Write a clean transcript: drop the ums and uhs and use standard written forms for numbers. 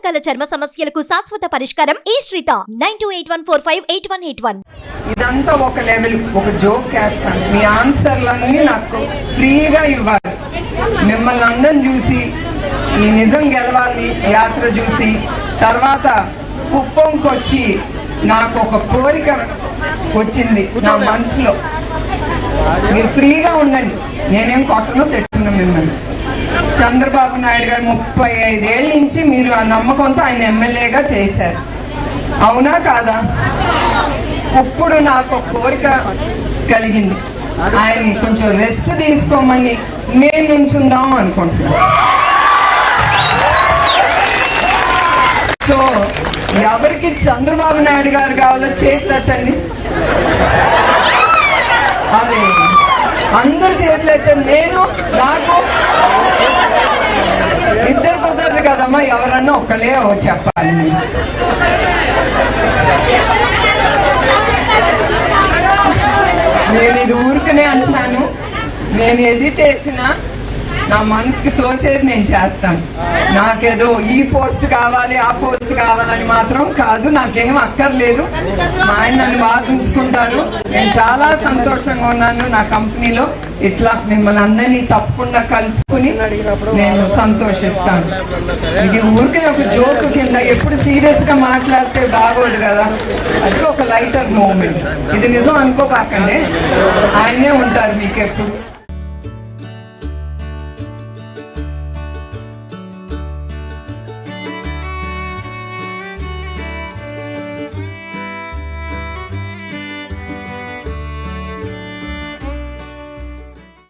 రకాల చర్మ సమస్యలకు శాశ్వత పరిష్కారం ఈ శ్రీత 9281458181. ఇదంతా ఒక లెవెల్, ఒక జోక్ వేస్తాను. మీ ఆన్సర్లన్నీ నాకు ఫ్రీగా ఇవ్వాలి. మిమ్మల్ని అందరం చూసి ఈ నిజం గెలవాలి యాత్ర చూసి తర్వాత కుప్పంకొచ్చి నాకు ఒక కోరిక వచ్చింది నా మనసులో. మీరు ఫ్రీగా ఉండండి, నేనేం కొట్టను తెట్టున్నా మిమ్మల్ని. చంద్రబాబు నాయుడు గారు 35 ఏళ్ళ నుంచి మీరు ఆ నమ్మకంతో ఆయన ఎమ్మెల్యేగా చేశారు, అవునా కాదా? ఇప్పుడు నాకు ఒక కోరిక కలిగింది, ఆయన్ని కొంచెం రెస్ట్ తీసుకోమని నేను నుంచుందాం అనుకుంటున్నాను. సో ఎవరికి చంద్రబాబు నాయుడు గారు కావాలో చేతులెత్తండి. అదే అందరు చేతులెత్తండి. నేను నాకు ఇద్దరు కుదరదు కదమ్మా, ఎవరన్నా ఒకలే చెప్పాలి. నేను ఇది ఊరికనే అంటున్నాను. నేను ఏది చేసినా నా మనసుకి తోసేది నేను చేస్తాను. నాకేదో ఈ పోస్ట్ కావాలి ఆ పోస్ట్ కావాలని మాత్రం కాదు, నాకేం అక్కర్లేదు. మా ఆయన నన్ను బాగా చూసుకుంటారు. నేను చాలా సంతోషంగా ఉన్నాను నా కంపెనీలో. ఇట్లా మిమ్మల్ని అందరినీ తప్పకుండా కలుసుకుని నేను సంతోషిస్తాను. ఇది ఊరికి ఒక జోక్ కింద, ఎప్పుడు సీరియస్ గా మాట్లాడితే బాగోదు కదా, అది ఒక లైటర్ మూమెంట్. ఇది నిజం అనుకోపాకండి, ఆయనే ఉంటారు మీకు ఎప్పుడు.